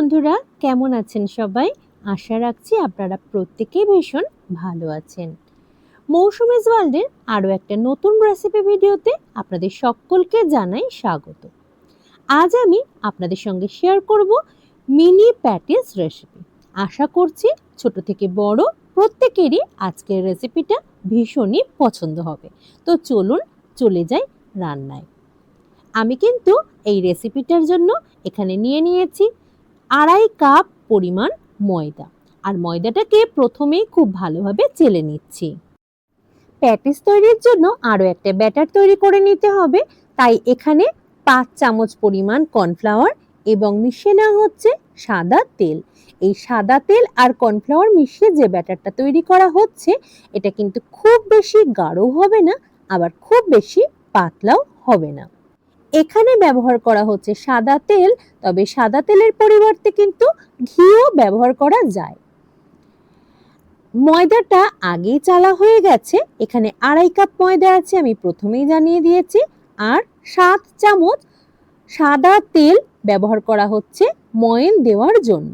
বন্ধুরা, কেমন আছেন সবাই? আশা রাখছি আপনারা প্রত্যেকেই ভীষণ ভালো আছেন। মৌসুমীজ ওয়ার্ল্ডের আরও একটা নতুন রেসিপি ভিডিওতে আপনাদের সকলকে জানাই স্বাগত। আজ আমি আপনাদের সঙ্গে শেয়ার করব মিনি প্যাটিস রেসিপি। আশা করছি ছোট থেকে বড় প্রত্যেকেরই আজকের রেসিপিটা ভীষণই পছন্দ হবে। তো চলুন চলে যাই রান্নায়। আমি কিন্তু এই রেসিপিটার জন্য এখানে নিয়েছি 2.5 কাপ পরিমাণ ময়দা। আর ময়দাটাকে প্রথমেই খুব ভালোভাবে চেলে নিচ্ছি। প্যাটিস তৈরির জন্য আরও একটা ব্যাটার তৈরি করে নিতে হবে, তাই এখানে 5 চামচ পরিমাণ কর্নফ্লাওয়ার এবং মিশিয়ে নেওয়া হচ্ছে সাদা তেল। এই সাদা তেল আর কর্নফ্লাওয়ার মিশিয়ে যে ব্যাটারটা তৈরি করা হচ্ছে, এটা কিন্তু খুব বেশি গাঢ় হবে না, আবার খুব বেশি পাতলাও হবে না। এখানে ব্যবহার করা হচ্ছে সাদা তেল, তবে সাদা তেলের পরিবর্তে কিন্তু ঘিও ব্যবহার করা যায়। ময়দাটা আগেই চালা হয়ে গেছে, এখানে 2.5 কাপ ময়দা আছে, আমি প্রথমেই জানিয়ে দিয়েছি। আর 7 চামচ সাদা তেল ব্যবহার করা হচ্ছে ময়ন দেওয়ার জন্য।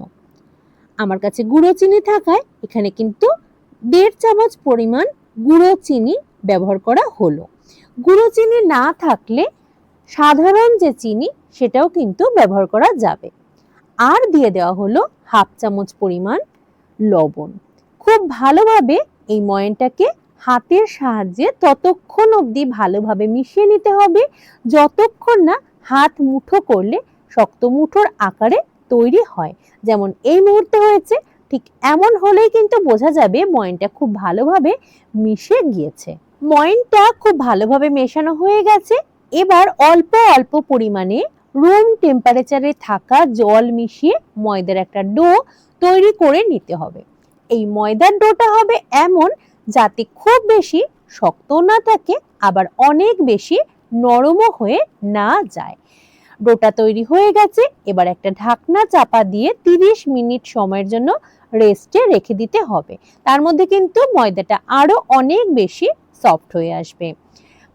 আমার কাছে গুঁড়ো চিনি থাকায় এখানে কিন্তু 1.5 চামচ পরিমাণ গুঁড়ো চিনি ব্যবহার করা হলো। গুঁড়ো চিনি না থাকলে সাধারণ যে চিনি সেটাও কিন্তু ব্যবহার করা যাবে। আর দিয়ে দেওয়া হলো 1/2 চামচ পরিমাণ লবণ। খুব ভালোভাবে এই ময়নটাকে হাতের সাহায্যে ততক্ষণ অবধি ভালোভাবে মিশিয়ে নিতে হবে যতক্ষণ না হাত মুঠো করলে শক্ত মুঠোর আকারে তৈরি হয়। যেমন এই মুহূর্তে হয়েছে, ঠিক এমন হলেই কিন্তু বোঝা যাবে ময়নটা খুব ভালোভাবে মিশে গিয়েছে। ময়নটা খুব ভালোভাবে মেশানো হয়ে গেছে। এবার অল্প অল্প পরিমাণে রুম টেম্পারেচারে থাকা জল মিশিয়ে ময়দার একটা ডো তৈরি করে নিতে হবে। এই ময়দার ডোটা হবে এমন যাতে খুব বেশি শক্ত না থাকে, আবার অনেক বেশি নরমও হয়ে না যায়। ডোটা তৈরি হয়ে গেছে, এবার একটা ঢাকনা চাপা দিয়ে 30 মিনিট সময়ের জন্য রেস্টে রেখে দিতে হবে। তার মধ্যে কিন্তু ময়দাটা আরো অনেক বেশি সফট হয়ে আসবে।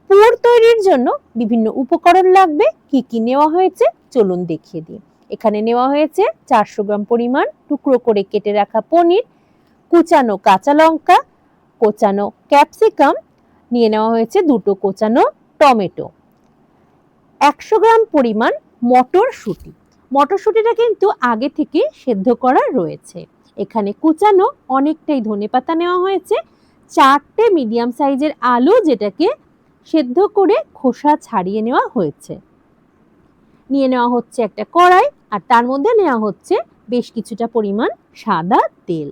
পুর তৈরির জন্য বিভিন্ন উপকরণ লাগবে। কি কি নেওয়া হয়েছে চলুন দেখিয়ে দিই। এখানে নেওয়া হয়েছে 400 গ্রাম পরিমাণ টুকরো করে কেটে রাখা পনির, কুচানো কাঁচা লঙ্কা, কোচানো ক্যাপসিকাম, নিয়ে নেওয়া হয়েছে 2টো কোচানো টমেটো, 100 গ্রাম পরিমাণ মটরশুঁটি। মটরশুঁটিটা কিন্তু আগে থেকে সেদ্ধ করা রয়েছে। এখানে কুচানো অনেকটাই ধনেপাতা নেওয়া হয়েছে, 4টে মিডিয়াম সাইজের আলু যেটাকে সেদ্ধ করে খোসা ছাড়িয়ে নেওয়া হয়েছে। নিয়ে নেওয়া হচ্ছে একটা কড়াই, আর তার মধ্যে নেওয়া হচ্ছে বেশ কিছুটা পরিমাণ সাদা তেল।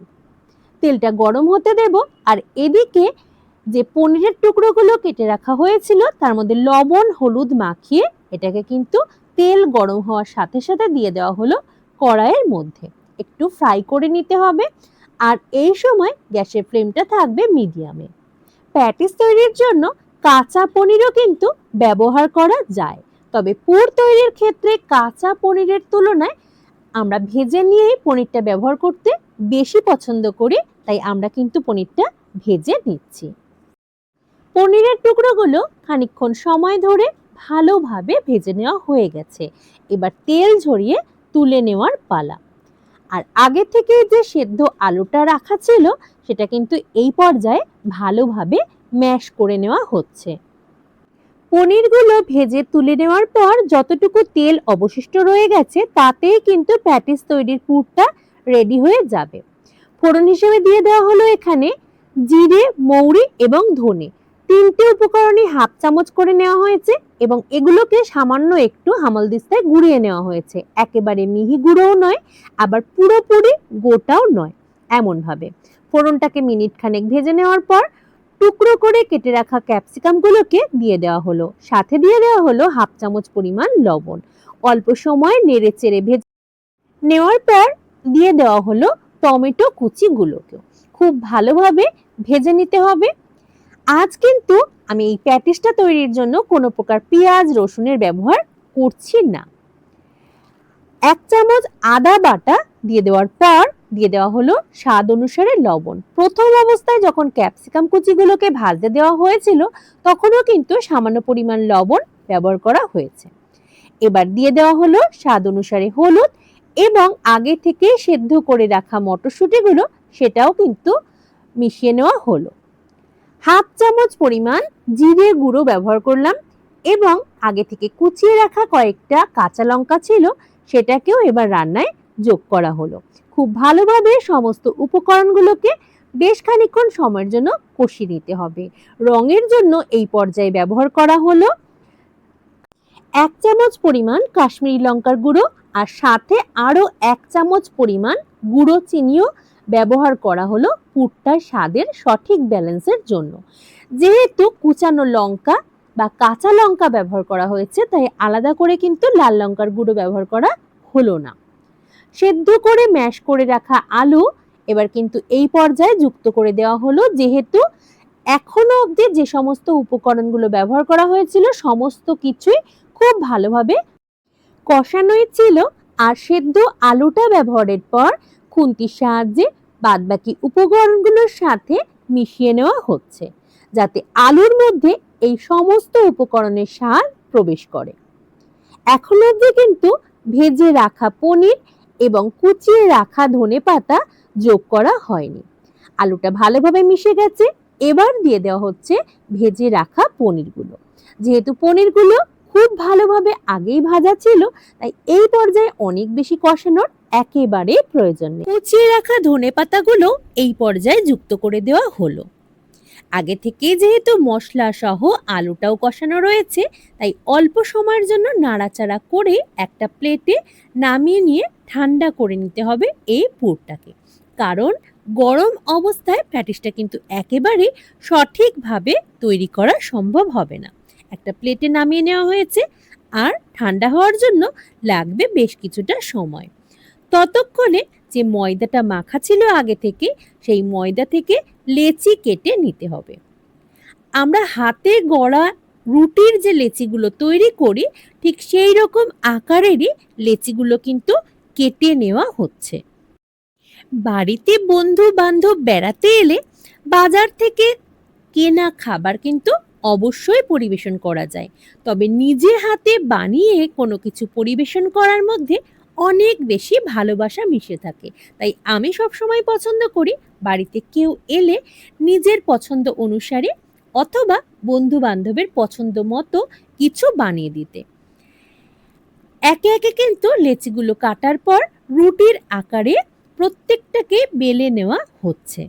তেলটা গরম হতে দেব, আর এদিকে যে পনিরের টুকরোগুলো কেটে রাখা হয়েছিল তার মধ্যে লবণ হলুদ মাখিয়ে এটাকে কিন্তু তেল গরম হওয়ার সাথে সাথে দিয়ে দেওয়া হলো কড়াইয়ের মধ্যে। একটু ফ্রাই করে নিতে হবে, আর এই সময় গ্যাসের ফ্লেমটা থাকবে মিডিয়ামে। প্যাটিস তৈরির জন্য কাঁচা পনিরও কিন্তু ব্যবহার করা যায়, তবে পুর তৈরির ক্ষেত্রে কাঁচা পনিরের তুলনায় আমরা ভেজে নিয়েই পনিরটা ব্যবহার করতে বেশি পছন্দ করি, তাই আমরা কিন্তু পনিরটা ভেজে নিচ্ছি। পনিরের টুকরোগুলো খানিকক্ষণ সময় ধরে ভালোভাবে ভেজে নেওয়া হয়ে গেছে। এবার তেল ঝরিয়ে তুলে নেওয়ার পালা। আর আগে থেকে যে সেদ্ধ আলুটা রাখা ছিল সেটা কিন্তু এই পর্যায়ে ভালোভাবে ম্যাশ করে নেওয়া হচ্ছে। পনিরগুলো ভেজে তুলে নেওয়ার পর যতটুকু তেল অবশিষ্ট রয়ে গেছে তাতেই কিন্তু প্যাটিস তৈরির পুরটা রেডি হয়ে যাবে। ফোড়ন হিসেবে দিয়ে দেওয়া হলো এখানে জিরে, মৌরি এবং ধনে। 3টে উপকরণই 1/2 চামচ করে নেওয়া হয়েছে এবং এগুলোকে সামান্য একটু হামালদিস্তায় গুঁড়িয়ে নেওয়া হয়েছে। একেবারে মিহি গুঁড়োও নয়, আবার পুরোপুরি গোটাও নয়, এমন ভাবে ফোড়নটাকে মিনিট খানেক ভেজে নেওয়ার পর টুকরো করে কেটে রাখা ক্যাপসিকামগুলোকে দিয়ে দেওয়া হলো। সাথে দিয়ে দেওয়া হলো 1/2 চামচ পরিমাণ লবণ। অল্প সময় নেড়ে চেড়ে ভেজে নেওয়ার পর দিয়ে দেওয়া হলো টমেটো কুচিগুলোকে। খুব ভালোভাবে ভেজে নিতে হবে। আজ কিন্তু আমি এই প্যাটিসটা তৈরির জন্য কোনো প্রকার পেঁয়াজ রসুনের ব্যবহার করছি না। 1 চামচ আদা বাটা দিয়ে দেওয়ার পর দিয়ে দেওয়া হলো স্বাদ অনুসারে লবণ। প্রথম অবস্থায় যখন ক্যাপসিকাম কুচিগুলোকে ভাজতে দেওয়া হয়েছিল তখনও কিন্তু সামান্য পরিমাণ লবণ ব্যবহার করা হয়েছে। এবার দিয়ে দেওয়া হলো স্বাদ অনুসারে হলুদ এবং আগে থেকে সেদ্ধ করে রাখা মটরশুঁটিগুলো সেটাও কিন্তু মিশিয়ে নেওয়া হলো। হাফ চামচ পরিমাণ জিরে গুঁড়ো ব্যবহার করলাম এবং আগে থেকে কুচিয়ে রাখা কয়েকটা কাঁচা লঙ্কা ছিল, সেটাকেও এবার রান্নায় যোগ করা হলো। খুব ভালোভাবে সমস্ত উপকরণগুলোকে বেশ খানিকক্ষণ সময়ের জন্য কষিয়ে নিতে হবে। রঙের জন্য এই পর্যায়ে ব্যবহার করা হলো 1 চামচ পরিমাণ কাশ্মীরি লঙ্কার গুঁড়ো, আর সাথে আরও 1 চামচ পরিমাণ গুঁড়ো চিনিও ব্যবহার করা হলো পুরটার স্বাদের সঠিক ব্যালেন্সের জন্য। যেহেতু কুচানো লঙ্কা বা কাঁচা লঙ্কা ব্যবহার করা হয়েছে, তাই আলাদা করে কিন্তু লাল লঙ্কার গুঁড়ো ব্যবহার করা হলো না। সেদ্ধ করে ম্যাশ করে রাখা আলু এবার কিন্তু এই পর্যায়ে যুক্ত করে দেওয়া হলো। যেহেতু এখনো অবধি যে সমস্ত উপকরণগুলো ব্যবহার করা হয়েছিল সমস্ত কিছুই খুব ভালোভাবে কষানোই ছিল, আর সেদ্ধ আলুটা ব্যবহারের পর খুন্তির সাহায্যে বাদবাকি উপকরণগুলোর সাথে মিশিয়ে নেওয়া হচ্ছে, যাতে আলুর মধ্যে এই সমস্ত উপকরণের স্বাদ প্রবেশ করে। এখন অবধি কিন্তু ভেজে রাখা পনির এবং কুচিয়ে রাখা ধনেপাতা যোগ করা হয়নি। আলুটা ভালোভাবে মিশে গেছে। এবার দিয়ে দেওয়া হচ্ছে ভেজে রাখা পনিরগুলো। যেহেতু পনিরগুলো খুব ভালোভাবে আগেই ভাজা ছিল, তাই এই পর্যায়ে অনেক বেশি কষানোর একেবারে প্রয়োজন নেই। কুচিয়ে রাখা ধনেপাতাগুলো এই পর্যায়ে যুক্ত করে দেওয়া হলো। আগে থেকে যেহেতু মশলা সহ আলুটাও কষানো রয়েছে, তাই অল্প সময়ের জন্য নাড়াচাড়া করে একটা প্লেটে নামিয়ে নিয়ে ঠান্ডা করে নিতে হবে এই পুরটাকে। কারণ গরম অবস্থায় প্যাটিসটা কিন্তু একেবারে সঠিকভাবে তৈরি করা সম্ভব হবে না। একটা প্লেটে নামিয়ে নেওয়া হয়েছে, আর ঠান্ডা হওয়ার জন্য লাগবে বেশ কিছুটা সময়। ততক্ষণে যে ময়দাটা মাখা ছিল আগে থেকে, সেই ময়দা থেকে লেচি কেটে নিতে হবে। আমরা হাতে গড়া রুটির যে লেচিগুলো তৈরি করি, ঠিক সেই রকম আকারেরই লেচিগুলো কিন্তু কেটে নেওয়া হচ্ছে। বাড়িতে বন্ধু বান্ধব বেড়াতে এলে বাজার থেকে কেনা খাবার কিন্তু অবশ্যই পরিবেশন করা যায়, তবে নিজের হাতে বানিয়ে কোনো কিছু পরিবেশন করার মধ্যে অনেক বেশি ভালোবাসা মিশে থাকে। তাই আমি সবসময় পছন্দ করি বাড়িতে কেউ এলে নিজের পছন্দ অনুসারে অথবা বন্ধু বান্ধবের পছন্দ মতো কিছু বানিয়ে দিতে। একে একে কিন্তু লেচিগুলো কাটার পর রুটির আকারে প্রত্যেকটাকে বেলে নেওয়া হচ্ছে।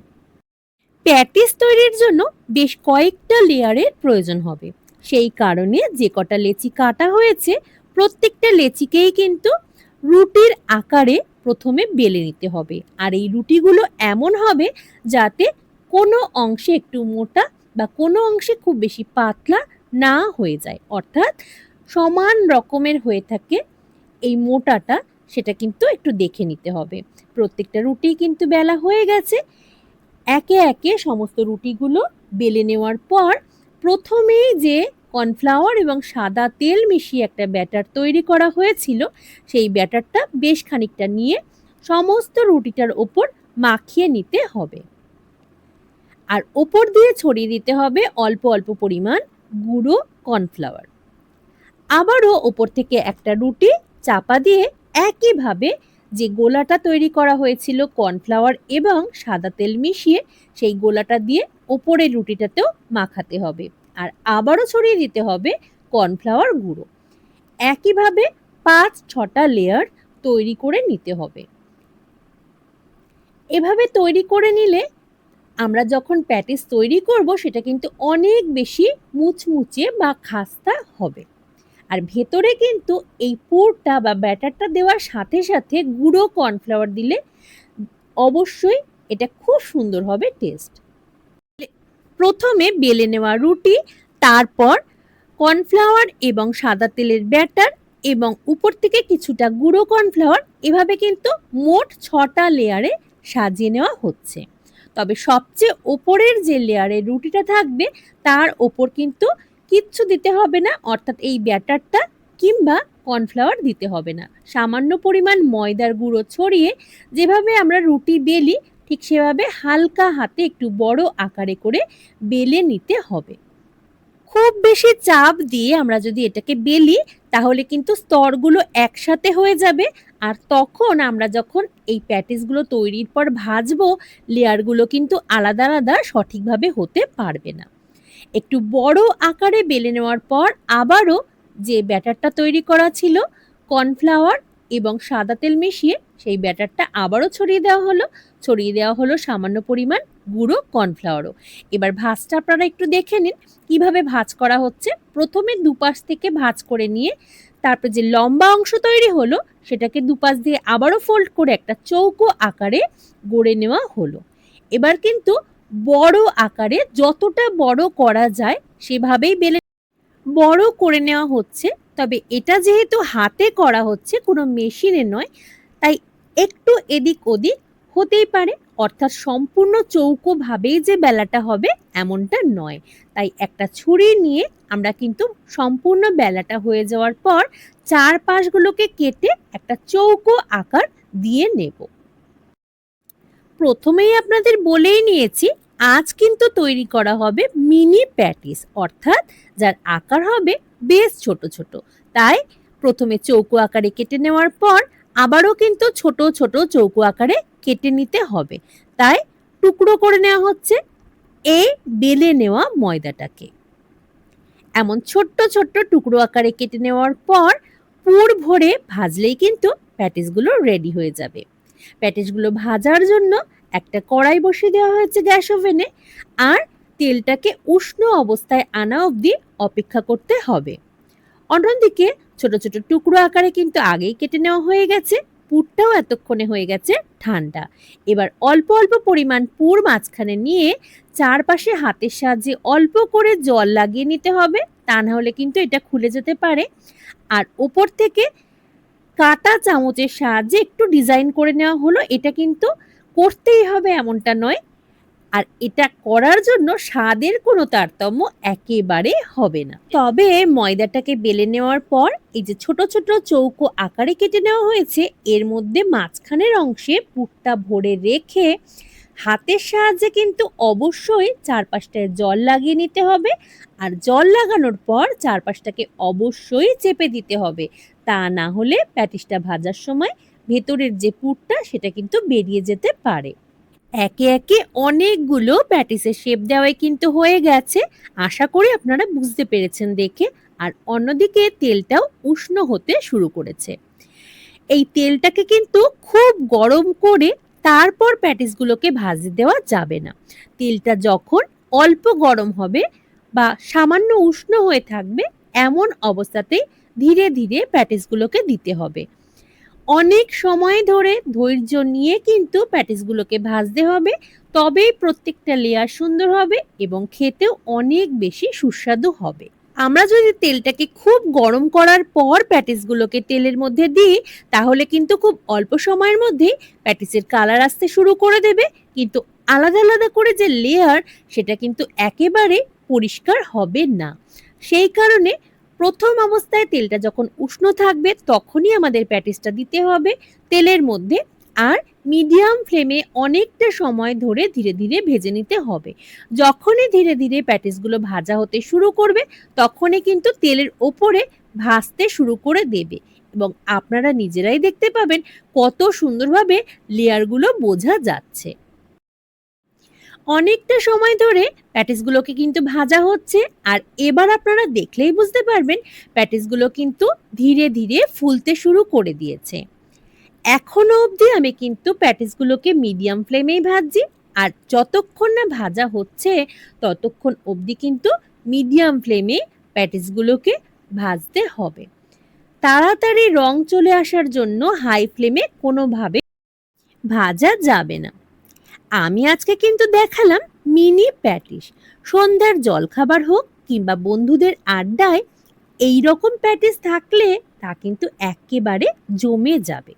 প্যাটিস তৈরির জন্য বেশ কয়েকটা লেয়ারের প্রয়োজন হবে, সেই কারণে যে কটা লেচি কাটা হয়েছে প্রত্যেকটা লেচিকেই কিন্তু রুটির আকারে প্রথমে বেলে নিতে হবে। আর এই রুটিগুলো এমন হবে যাতে কোনো অংশে একটু মোটা বা কোনো অংশে খুব বেশি পাতলা না হয়ে যায়, অর্থাৎ সমান রকমের হয়ে থাকে এই মোটাটা, সেটা কিন্তু একটু দেখে নিতে হবে। প্রত্যেকটা রুটি কিন্তু বেলা হয়ে গেছে। একে একে সমস্ত রুটিগুলো বেলে নেওয়ার পর প্রথমেই যে কর্নফ্লাওয়ার এবং সাদা তেল মিশিয়ে একটা ব্যাটার তৈরি করা হয়েছিল, সেই ব্যাটারটা বেশ খানিকটা নিয়ে সমস্ত রুটিটার ওপর মাখিয়ে নিতে হবে, আর ওপর দিয়ে ছড়িয়ে দিতে হবে অল্প অল্প পরিমাণ গুঁড়ো কর্নফ্লাওয়ার। আবারও ওপর থেকে একটা রুটি চাপা দিয়ে একইভাবে যে গোলাটা তৈরি করা হয়েছিল কর্নফ্লাওয়ার এবং সাদা তেল মিশিয়ে, সেই গোলাটা দিয়ে ওপরের রুটিটাতেও মাখাতে হবে, আর আবারও ছড়িয়ে দিতে হবে কর্নফ্লাওয়ার গুঁড়ো। একইভাবে 5-6টা লেয়ার তৈরি করে নিতে হবে। এভাবে তৈরি করে নিলে আমরা যখন প্যাটিস তৈরি করব সেটা কিন্তু অনেক বেশি মুচমুচে বা খাস্তা হবে। আর ভেতরে কিন্তু এই পুরটা বা ব্যাটারটা দেওয়ার সাথে সাথে গুঁড়ো কর্নফ্লাওয়ার দিলে অবশ্যই এটা খুব সুন্দর হবে টেস্ট। প্রথমে বেলে নেওয়া রুটি, তারপর কর্নফ্লাওয়ার এবং সাদা তেলের ব্যাটার এবং উপর থেকে কিছুটা গুঁড়ো কর্নফ্লাওয়ার, এভাবে কিন্তু মোট 6টা লেয়ারে সাজিয়ে নেওয়া হচ্ছে। তবে সবচেয়ে ওপরের যে লেয়ারের রুটিটা থাকবে তার ওপর কিন্তু কিচ্ছু দিতে হবে না, অর্থাৎ এই ব্যাটারটা কিংবা কর্নফ্লাওয়ার দিতে হবে না। সামান্য পরিমাণ ময়দার গুঁড়ো ছড়িয়ে যেভাবে আমরা রুটি বেলি, ঠিক সেভাবে হালকা হাতে একটু বড় আকারে করে বেলে নিতে হবে। খুব বেশি চাপ দিয়ে আমরা যদি এটাকে বেলি তাহলে কিন্তু স্তরগুলো একসাথে হয়ে যাবে, আর তখন আমরা যখন এই প্যাটিসগুলো তৈরির পর ভাজবো, লেয়ারগুলো কিন্তু আলাদা আলাদা সঠিকভাবে হতে পারবে না। একটু বড় আকারে বেলে নেওয়ার পর আবারও যে ব্যাটারটা তৈরি করা ছিল, কর্নফ্লাওয়ার এবং সাদা তেল মিশিয়ে সেই ব্যাটারটা আবারও ছড়িয়ে দেওয়া হলো সামান্য পরিমাণ গুঁড়ো কর্নফ্লাওয়ারও। এবার ভাঁজটা আপনারা একটু দেখে নিন কিভাবে ভাঁজ করা হচ্ছে। প্রথমে দুপাশ থেকে ভাঁজ করে নিয়ে তারপর যে লম্বা অংশ তৈরি হলো সেটাকে দুপাশ দিয়ে আবারও ফোল্ড করে একটা চৌকো আকারে গড়ে নেওয়া হলো। এবার কিন্তু বড় আকারে যতটা বড় করা যায় সেভাবেই বড় করে নেওয়া হচ্ছে। তবে এটা যেহেতু হাতে করা হচ্ছে, কোনো মেশিনে নয়, তাই একটু এদিক ওদিক হতেই পারে, অর্থাৎ সম্পূর্ণ চৌকোভাবেই যে বেলাটা হবে এমনটা নয়। তাই একটা ছুরি নিয়ে আমরা কিন্তু সম্পূর্ণ বেলাটা হয়ে যাওয়ার পর চারপাশগুলোকে কেটে একটা চৌকো আকার দিয়ে নেব। প্রথমেই আপনাদের বলেই নিয়েছি, আজ কিন্তু তৈরি করা হবে মিনি প্যাটিস, অর্থাৎ যার আকার হবে বেশ ছোট ছোট। তাই প্রথমে চৌকো আকারে কেটে নেওয়ার পর আবারও কিন্তু ছোট ছোট চৌকো আকারে কেটে নিতে হবে। তাই টুকরো করে নেওয়া হচ্ছে এই বেলে নেওয়া ময়দাটাকে। এমন ছোট্ট ছোট্ট টুকরো আকারে কেটে নেওয়ার পর পুর ভরে ভাজলেই কিন্তু প্যাটিসগুলো রেডি হয়ে যাবে। প্যাটিসগুলো ভাজার জন্য একটা কড়াই বসিয়ে দেওয়া হয়েছে গ্যাস ওভেনে, আর তেলটাকে উষ্ণ অবস্থায় আনা অবধি অপেক্ষা করতে হবে। অন্যদিকে ছোট ছোট টুকরো আকারে কিন্তু আগেই কেটে নেওয়া হয়ে গেছে, পুরটাও এতক্ষণে হয়ে গেছে ঠান্ডা। এবার অল্প অল্প পরিমাণ পুর মাঝখানে নিয়ে চারপাশে হাতের সাহায্যে অল্প করে জল লাগিয়ে নিতে হবে, তা না হলে কিন্তু এটা খুলে যেতে পারে। আর ওপর থেকে কাঁটা চামচের সাহায্যে একটু ডিজাইন করে নেওয়া হলো। এটা কিন্তু করতেই হবে এমনটা নয়, আর এটা করার জন্য স্বাদের কোনো তারতম্য একেবারে হবে না। তবে ময়দাটাকে বেলে নেওয়ার পর এই যে ছোট ছোট চৌকো আকারে কেটে নেওয়া হয়েছে, এর মধ্যে মাঝখানের অংশে পুরটা ভরে রেখে হাতের সাহায্যে কিন্তু অবশ্যই চারপাশটায় জল লাগিয়ে নিতে হবে। আর জল লাগানোর পর চারপাশটাকে অবশ্যই চেপে দিতে হবে, তা না হলে প্যাটিসটা ভাজার সময় ভেতরের যে পুরটা সেটা কিন্তু বেরিয়ে যেতে পারে। একে একে অনেকগুলো প্যাটিসের শেপ দেওয়াই কিন্তু হয়ে গেছে। আশা করি আপনারা বুঝতে পেরেছেন দেখে। আর অন্যদিকে তেলটাও উষ্ণ হতে শুরু করেছে। এই তেলটাকে কিন্তু খুব গরম করে তারপর প্যাটিসগুলোকে ভাজতে দেওয়া যাবে না। তেলটা যখন অল্প গরম হবে বা সামান্য উষ্ণ হয়ে থাকবে, এমন অবস্থাতেই ধীরে ধীরে প্যাটিসগুলোকে দিতে হবে। অনেক সময় ধরে ধৈর্য নিয়ে কিন্তু প্যাটিসগুলোকে ভাজতে হবে, তবেই প্রত্যেকটা লেয়ার সুন্দর হবে এবং খেতেও অনেক বেশি সুস্বাদু হবে। আমরা যদি তেলটাকে খুব গরম করার পর প্যাটিসগুলোকে তেলের মধ্যে দিই, তাহলে কিন্তু খুব অল্প সময়ের মধ্যেই প্যাটিসের কালার আসতে শুরু করে দেবে, কিন্তু আলাদা আলাদা করে যে লেয়ার সেটা কিন্তু একেবারে পরিষ্কার হবে না। সেই কারণে প্রথম অবস্থায় তেলটা যখন উষ্ণ থাকবে তখনই আমাদের প্যাটিসটা দিতে হবে তেলের মধ্যে, আর মিডিয়াম ফ্লেমে অনেকটা সময় ধরে ধীরে ধীরে ভেজে নিতে হবে। যখনই ধীরে ধীরে প্যাটিসগুলো ভাজা হতে শুরু করবে তখনই কিন্তু তেলের ওপরে ভাজতে শুরু করে দেবে, এবং আপনারা নিজেরাই দেখতে পাবেন কত সুন্দরভাবে লেয়ারগুলো বোঝা যাচ্ছে। অনেকটা সময় ধরে প্যাটিসগুলোকে কিন্তু ভাজা হচ্ছে, আর এবার আপনারা দেখলেই বুঝতে পারবেন প্যাটিসগুলো কিন্তু ধীরে ধীরে ফুলতে শুরু করে দিয়েছে। এখনো অবধি আমি কিন্তু প্যাটিসগুলোকে মিডিয়াম ফ্লেমেই ভাজছি, আর যতক্ষণ না ভাজা হচ্ছে ততক্ষণ অবধি কিন্তু মিডিয়াম ফ্লেমে প্যাটিসগুলোকে ভাজতে হবে। তাড়াতাড়ি রং চলে আসার জন্য হাই ফ্লেমে কোনোভাবে ভাজা যাবে না। আমি আজকে কিন্তু দেখালাম মিনি প্যাটিস। সন্ধ্যার জলখাবার হোক কিংবা বন্ধুদের আড্ডায় এই রকম প্যাটিস থাকলে তা কিন্তু একেবারে জমে যাবে।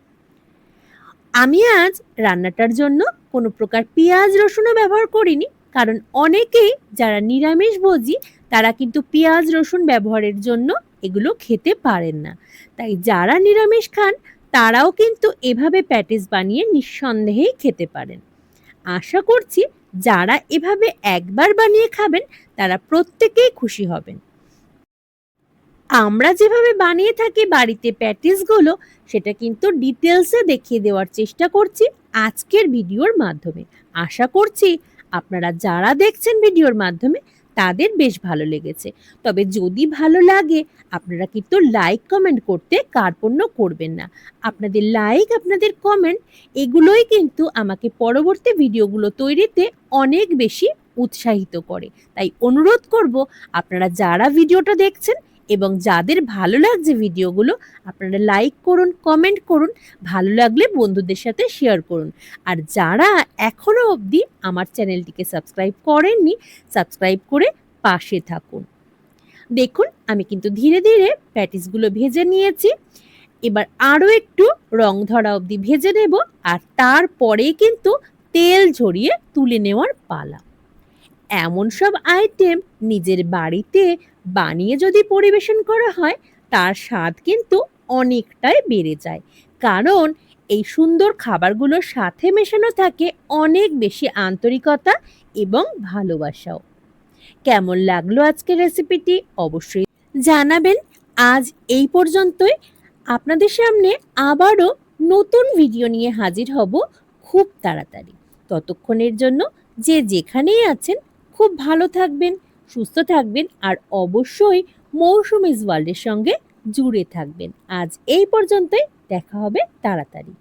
আমি আজ রান্নাটার জন্য কোনো প্রকার পেঁয়াজ রসুনও ব্যবহার করিনি, কারণ অনেকেই যারা নিরামিষভোজী তারা কিন্তু পেঁয়াজ রসুন ব্যবহারের জন্য এগুলো খেতে পারেন না। তাই যারা নিরামিষ খান তারাও কিন্তু এভাবে প্যাটিস বানিয়ে নিঃসন্দেহেই খেতে পারেন। আশা করছি যারা এভাবে একবার বানিয়ে খাবেন তারা প্রত্যেকেই খুশি হবেন। আমরা যেভাবে বানিয়ে থাকি বাড়িতে প্যাটিসগুলো সেটা কিন্তু ডিটেলসে দেখিয়ে দেওয়ার চেষ্টা করছি আজকের ভিডিওর মাধ্যমে। আশা করছি আপনারা যারা দেখছেন ভিডিওর মাধ্যমে তাদের বেশ ভালো লেগেছে। তবে যদি ভালো লাগে আপনারা কিন্তু লাইক কমেন্ট করতে কার্পণ্য করবেন না। আপনাদের লাইক, আপনাদের কমেন্ট এগুলোই কিন্তু আমাকে পরবর্তী ভিডিওগুলো তৈরিতে অনেক বেশি উৎসাহিত করে। তাই অনুরোধ করব আপনারা যারা ভিডিওটা দেখছেন এবং যাদের ভালো লাগছে ভিডিওগুলো আপনারা লাইক করুন, কমেন্ট করুন, ভালো লাগলে বন্ধুদের সাথে শেয়ার করুন। আর যারা এখনো অবধি আমার চ্যানেলটিকে সাবস্ক্রাইব করেননি, সাবস্ক্রাইব করে পাশে থাকুন। দেখুন আমি কিন্তু ধীরে ধীরে প্যাটিসগুলো ভেজে নিয়েছি। এবার আরও একটু রং ধরা অবধি ভেজে নেব, আর তারপরে কিন্তু তেল ঝরিয়ে তুলে নেওয়ার পালা। এমন সব আইটেম নিজের বাড়িতে বানিয়ে যদি পরিবেশন করা হয় তার স্বাদ কিন্তু অনেকটাই বেড়ে যায়, কারণ এই সুন্দর খাবারগুলোর সাথে মেশানো থাকে অনেক বেশি আন্তরিকতা এবং ভালোবাসাও। কেমন লাগলো আজকের রেসিপিটি অবশ্যই জানাবেন। আজ এই পর্যন্তই। আপনাদের সামনে আবারও নতুন ভিডিও নিয়ে হাজির হব খুব তাড়াতাড়ি। ততক্ষণের জন্য যে যেখানেই আছেন খুব ভালো থাকবেন, সুস্থ থাকবেন, আর অবশ্যই মৌসুমীজ ওয়ার্ল্ডের সঙ্গে জুড়ে থাকবেন। আজ এই পর্যন্তই, দেখা হবে তাড়াতাড়ি।